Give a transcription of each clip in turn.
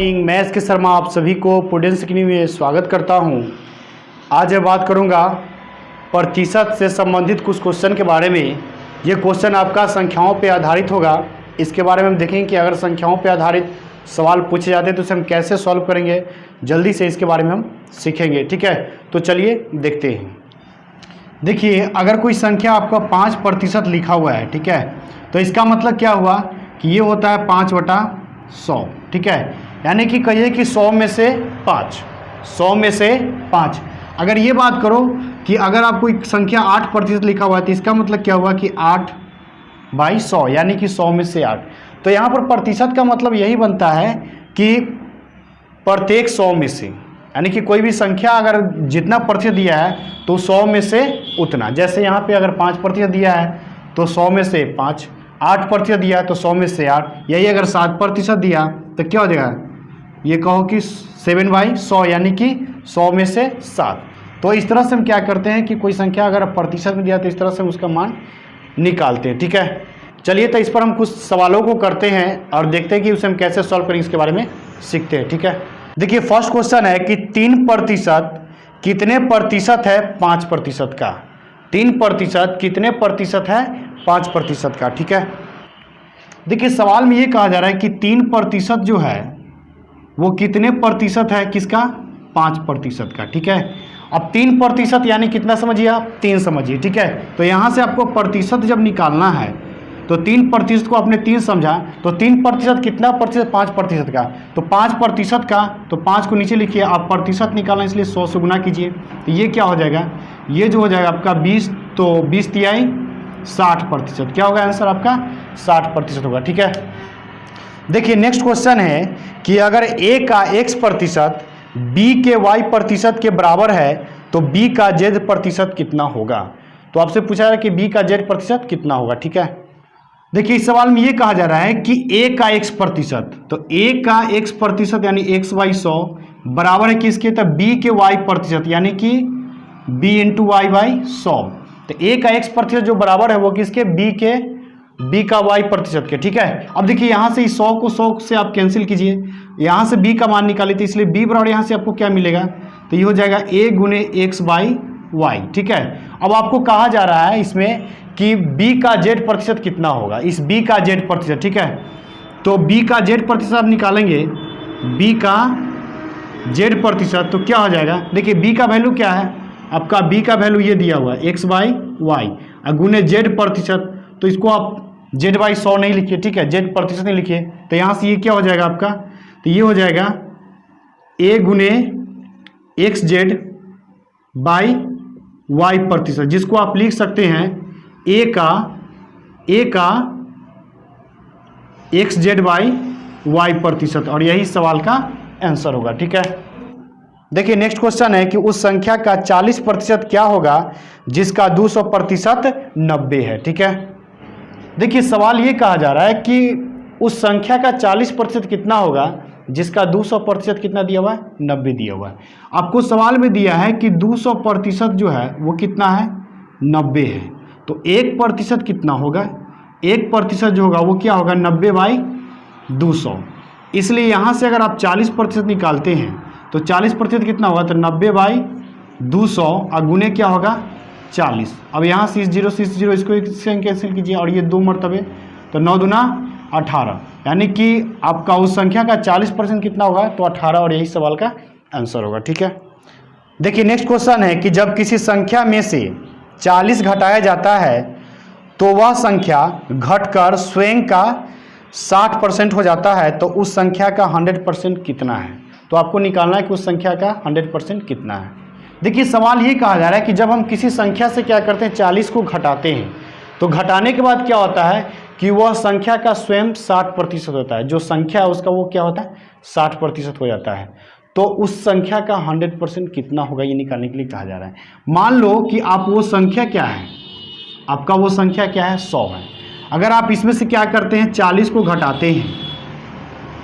Morning. मैं S के शर्मा आप सभी को प्रूडेंस अकेडमी में स्वागत करता हूं। आज मैं बात करूंगा प्रतिशत से संबंधित कुछ क्वेश्चन के बारे में। ये क्वेश्चन आपका संख्याओं पे आधारित होगा। इसके बारे में हम देखेंगे कि अगर संख्याओं पे आधारित सवाल पूछे जाते हैं तो उसे हम कैसे सॉल्व करेंगे। जल्दी से इसके बारे में हम सीखेंगे, ठीक है। तो चलिए देखते हैं। देखिए, अगर कोई संख्या आपका 5% लिखा हुआ है, ठीक है, तो इसका मतलब क्या हुआ कि ये होता है 5/100, ठीक है। यानी कि कहिए कि 100 में से 5, 100 में से 5। अगर ये बात करो कि अगर आप कोई संख्या 8% लिखा हुआ है तो इसका मतलब क्या हुआ कि 8/100, यानी कि 100 में से 8। तो यहाँ पर प्रतिशत का मतलब यही बनता है कि प्रत्येक 100 में से, यानी कि कोई भी संख्या अगर जितना प्रतिशत दिया है तो 100 में से उतना। जैसे यहाँ पे अगर 5% दिया है तो 100 में से 5, 8% दिया है तो 100 में से 8। यही अगर 7% दिया तो क्या हो जाएगा, ये कहो कि 7/100, यानी कि 100 में से 7। तो इस तरह से हम क्या करते हैं कि कोई संख्या अगर प्रतिशत में दिया तो इस तरह से हम उसका मान निकालते हैं, ठीक है। चलिए, तो इस पर हम कुछ सवालों को करते हैं और देखते हैं कि उसे हम कैसे सॉल्व करेंगे, इसके बारे में सीखते हैं, ठीक है। देखिए, फर्स्ट क्वेश्चन है कि 3% कितने प्रतिशत है 5% का। 3% कितने प्रतिशत है 5% का, ठीक है। देखिए, सवाल में ये कहा जा रहा है कि 3% जो है वो कितने प्रतिशत है, किसका, 5% का, ठीक है। अब 3% यानी कितना समझिए आप, 3 समझिए, ठीक है। तो यहाँ से आपको प्रतिशत जब निकालना है तो 3% को आपने 3 समझा, तो 3% कितना प्रतिशत, 5% का। तो 5% का, तो 5 को नीचे लिखिए, आप प्रतिशत निकालना इसलिए 100 से गुना कीजिए। तो ये क्या हो जाएगा, ये जो हो जाएगा आपका 20, तो 20 तिहाई 60%। क्या होगा आंसर आपका, 60% होगा, ठीक है। देखिए, नेक्स्ट क्वेश्चन है कि अगर a का x% b के y% के बराबर है तो b का z% कितना होगा। तो आपसे पूछा जा रहा है कि b का z% कितना होगा, ठीक है। देखिए, इस सवाल में ये कहा जा रहा है कि a का x%, तो a का x% यानी x/100 बराबर है किसके, तो b के y%, यानी कि b × y/100। तो a का x% जो बराबर है वो किसके, b का y% के, ठीक है। अब देखिए, यहाँ से इस 100 को 100 से आप कैंसिल कीजिए, यहाँ से b का मान निकालिए, तो इसलिए b बराबर यहाँ से आपको क्या मिलेगा, तो ये हो जाएगा a × x/y, ठीक है। अब आपको कहा जा रहा है इसमें कि b का z% कितना होगा, इस b का z%, ठीक है। तो b का z% आप निकालेंगे, b का z%, तो क्या हो जाएगा, देखिए b का वैल्यू क्या है आपका, b का वैल्यू ये दिया हुआ है x/y गुने z%, तो इसको आप z/100 नहीं लिखिए, ठीक है, z% नहीं लिखिए। तो यहाँ से ये क्या हो जाएगा आपका, तो ये हो जाएगा a × xz/y%, जिसको आप लिख सकते हैं a का xz/y%, और यही सवाल का आंसर होगा, ठीक है। देखिए, नेक्स्ट क्वेश्चन है कि उस संख्या का 40% क्या होगा जिसका 200% 90 है, ठीक है। देखिए, सवाल ये कहा जा रहा है कि उस संख्या का 40% कितना होगा जिसका 200% कितना दिया हुआ है, 90 दिया हुआ है। आपको सवाल में दिया है कि 200% जो है वो कितना है, 90 है। तो 1% कितना होगा, 1% जो होगा वो क्या होगा, 90/200। इसलिए यहाँ से अगर आप 40% निकालते हैं तो 40% कितना होगा, तो 90/200 और गुने क्या होगा 40। अब यहाँ से 0 इसको इससे कैंसिल कीजिए, और ये 2 मरतबे, तो 9 दूना 18, यानी कि आपका उस संख्या का 40% कितना होगा, तो 18, और यही सवाल का आंसर होगा, ठीक है। देखिए, नेक्स्ट क्वेश्चन है कि जब किसी संख्या में से 40 घटाया जाता है तो वह संख्या घटकर स्वयं का 60% हो जाता है, तो उस संख्या का 100% कितना है। तो आपको निकालना है कि उस संख्या का 100% कितना है। देखिए, सवाल ये कहा जा रहा है कि जब हम किसी संख्या से क्या करते हैं, 40 को घटाते हैं, तो घटाने के बाद क्या होता है कि वह संख्या का स्वयं 60% होता है। जो संख्या है उसका वो क्या होता है, 60% हो जाता है। तो उस संख्या का 100% कितना होगा, ये निकालने के लिए कहा जा रहा है। मान लो कि आप वो संख्या क्या है, आपका वो संख्या क्या है, 100 है। अगर आप इसमें से क्या करते हैं, 40 को घटाते हैं,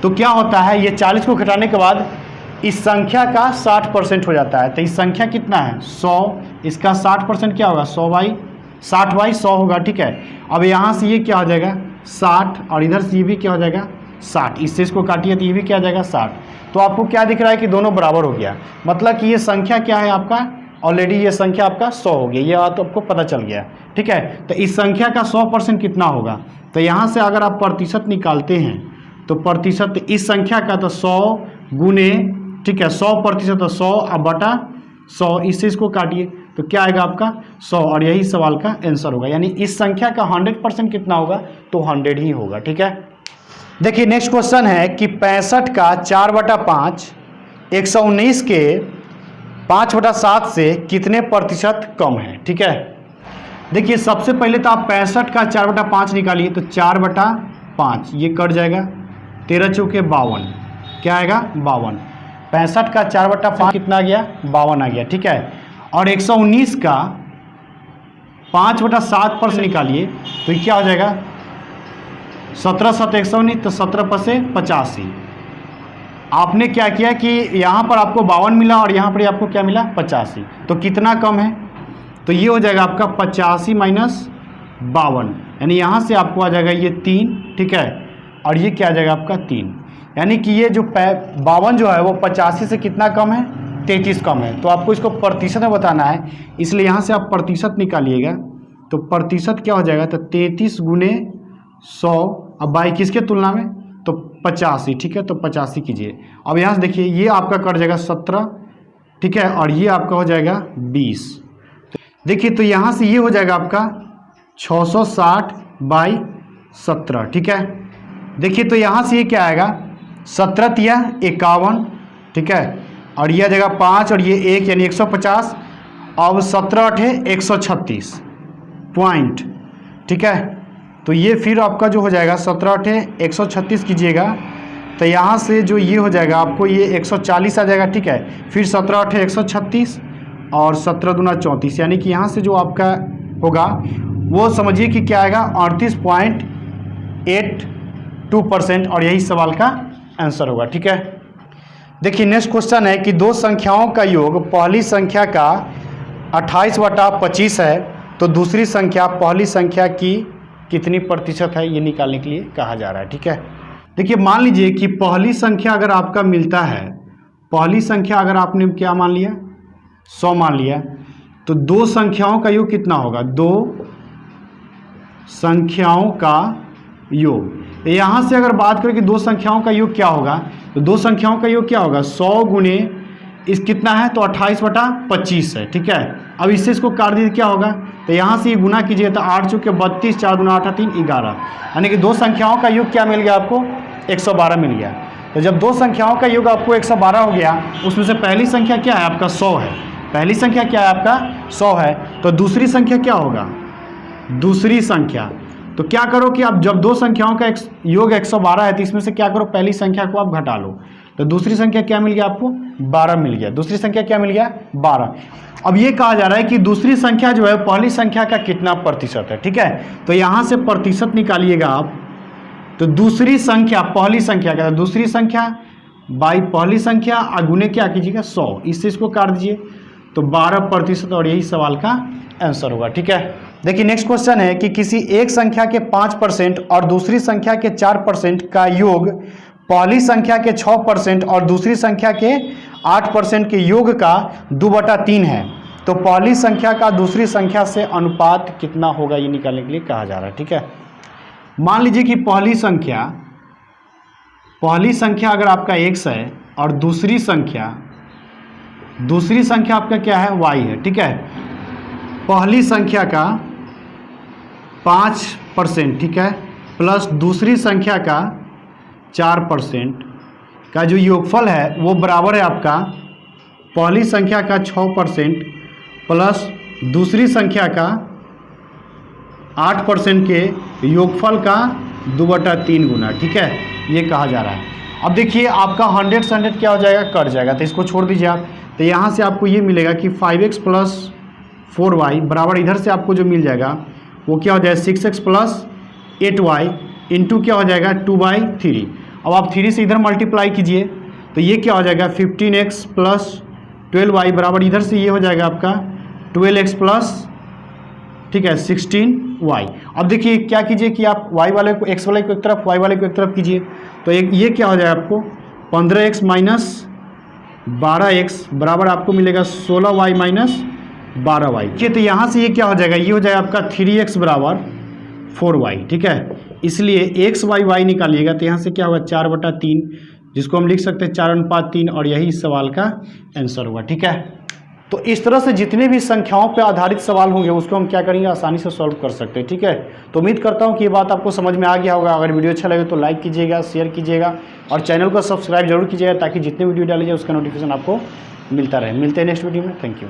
तो क्या होता है, ये 40 को घटाने के बाद इस संख्या का 60% हो जाता है। तो इस संख्या कितना है, 100, इसका 60% क्या होगा, 60/100 होगा, ठीक है। अब यहाँ से ये क्या हो जाएगा 60, और इधर से ये भी क्या हो जाएगा 60, इससे इसको काटिए तो ये भी क्या आ जाएगा 60। तो आपको क्या दिख रहा है कि दोनों बराबर हो गया, मतलब कि ये संख्या क्या है आपका, ऑलरेडी ये संख्या आपका 100 हो गया, ये बात तो आपको पता चल गया। ठीक है, तो इस संख्या का 100% कितना होगा, तो यहाँ से अगर आप प्रतिशत निकालते हैं तो प्रतिशत इस संख्या का तो 100 गुने, ठीक है, 100% तो 100 अब बटा 100, इससे इसको काटिए तो क्या आएगा आपका 100, और यही सवाल का आंसर होगा। यानी इस संख्या का 100% कितना होगा, तो 100 ही होगा। ठीक है, देखिए नेक्स्ट क्वेश्चन है कि 65 का 4/5 119 के 5/7 से कितने प्रतिशत कम है। ठीक है, देखिए सबसे पहले तो आप 65 का 4/5 निकालिए तो 4/5 ये कट जाएगा, 13 चौके 52, क्या आएगा 52। 65 का 4/5 कितना आ गया, 52 आ गया। ठीक है, और 119 का 5/7 पर से निकालिए तो ये क्या हो जाएगा, 17 7 119, तो 17 पर से 85। आपने क्या किया कि यहाँ पर आपको 52 मिला और यहाँ पर आपको क्या मिला 85, तो कितना कम है, तो ये हो जाएगा आपका 85 माइनस 52, यानी यहाँ से आपको आ जाएगा ये 3। ठीक है, और ये क्या आ जाएगा आपका 3, यानी कि ये जो 52 जो है वो 85 से कितना कम है, 33 कम है। तो आपको इसको प्रतिशत में बताना है, इसलिए यहाँ से आप प्रतिशत निकालिएगा तो प्रतिशत क्या हो जाएगा, तो 33 गुने 100, अब बाई किसके तुलना में, तो 85। ठीक है, तो 85 कीजिए। अब यहाँ से देखिए ये आपका कट जाएगा 17, ठीक है, और ये आपका हो जाएगा 20। देखिए तो यहाँ से ये हो जाएगा आपका 660/17। ठीक है, देखिए तो यहाँ से ये क्या आएगा, 17 तिया 51, ठीक है, और ये आ जाएगा 5 और ये 1 यानी 150। अब 17 8 136 पॉइंट। ठीक है, तो ये फिर आपका जो हो जाएगा 17 8 136 कीजिएगा तो यहाँ से जो ये हो जाएगा आपको ये 140 आ जाएगा। ठीक है, फिर 17 8 136 और 17 दूना 34, यानी कि यहाँ से जो आपका होगा वो समझिए कि क्या आएगा 38.82%, और यही सवाल का आंसर होगा। ठीक है, देखिए नेक्स्ट क्वेश्चन है कि दो संख्याओं का योग पहली संख्या का 28/25 है तो दूसरी संख्या पहली संख्या की कितनी प्रतिशत है, ये निकालने के लिए कहा जा रहा है। ठीक है, देखिए मान लीजिए कि पहली संख्या अगर आपका मिलता है, पहली संख्या अगर आपने क्या मान लिया 100 मान लिया, तो दो संख्याओं का योग कितना होगा, दो संख्याओं का योग। यहाँ से अगर बात करें कि दो संख्याओं का योग क्या होगा, तो दो संख्याओं का योग क्या होगा 100 गुने इस कितना है, तो 28/25 है। ठीक है, अब इससे इसको काट दीजिए क्या होगा, तो यहाँ से ये गुना कीजिए तो 8 चौके 32, 4 दूना 8 3 11, यानी कि दो संख्याओं का योग क्या मिल गया आपको 112 मिल गया। तो जब दो संख्याओं का योग आपको 112 हो गया, उसमें से पहली संख्या क्या है आपका 100 है, पहली संख्या क्या है आपका 100 है, तो दूसरी संख्या क्या होगा, दूसरी संख्या, तो क्या करो कि आप जब दो संख्याओं का योग 112 है तो इसमें से क्या करो पहली संख्या को आप घटा लो, तो दूसरी संख्या क्या मिल गया आपको 12 मिल गया, दूसरी संख्या क्या मिल गया 12। अब ये कहा जा रहा है कि दूसरी संख्या जो है पहली संख्या का कितना प्रतिशत है। ठीक है, तो यहाँ से प्रतिशत निकालिएगा आप, तो दूसरी संख्या पहली संख्या का, दूसरी संख्या बाई पहली संख्या अगुने क्या कीजिएगा 100, इससे इसको काट दीजिए तो 12%, और यही सवाल का आंसर होगा। ठीक है, देखिए नेक्स्ट क्वेश्चन है कि किसी एक संख्या के 5% और दूसरी संख्या के 4% का योग पहली संख्या के 6% और दूसरी संख्या के 8% के योग का 2/3 है, तो पहली संख्या का दूसरी संख्या से अनुपात कितना होगा, ये निकालने के लिए कहा जा रहा है। ठीक है, मान लीजिए कि पहली संख्या अगर आपका x है और दूसरी संख्या आपका क्या है y है। ठीक है, पहली संख्या का 5%, ठीक है, प्लस दूसरी संख्या का 4% का जो योगफल है वो बराबर है आपका पहली संख्या का 6% प्लस दूसरी संख्या का 8% के योगफल का 2/3 गुना। ठीक है, ये कहा जा रहा है। अब देखिए आपका 100 से 100 क्या हो जाएगा, कट जाएगा, तो इसको छोड़ दीजिए आप, तो यहाँ से आपको ये मिलेगा कि 5x + 4y बराबर इधर से आपको जो मिल जाएगा वो क्या हो जाएगा 6x + 8y इंटू क्या हो जाएगा 2/3। अब आप 3 से इधर मल्टीप्लाई कीजिए तो ये क्या हो जाएगा 15x + 12y बराबर इधर से ये हो जाएगा आपका 12x + ठीक है 16y। अब देखिए क्या कीजिए कि आप y वाले को x वाले को एक तरफ y वाले को एक तरफ कीजिए, तो एक ये क्या हो जाएगा आपको 15x माइनस 12x बराबर आपको मिलेगा 16y माइनस 12y। ठीक, तो यहाँ से ये क्या हो जाएगा, ये हो जाएगा आपका 3x बराबर 4y। ठीक है, इसलिए x y y निकालिएगा तो यहाँ से क्या होगा 4/3, जिसको हम लिख सकते हैं 4:3 और यही इस सवाल का आंसर होगा। ठीक है, तो इस तरह से जितने भी संख्याओं पर आधारित सवाल होंगे उसको हम क्या करेंगे, आसानी से सॉल्व कर सकते हैं। ठीक है, तो उम्मीद करता हूँ कि ये बात आपको समझ में आ गया होगा। अगर वीडियो अच्छा लगे तो लाइक कीजिएगा, शेयर कीजिएगा और चैनल को सब्सक्राइब जरूर कीजिएगा ताकि जितने वीडियो डाले जाए उसका नोटिफिकेशन आपको मिलता रहे। मिलते हैं नेक्स्ट वीडियो में। Thank you.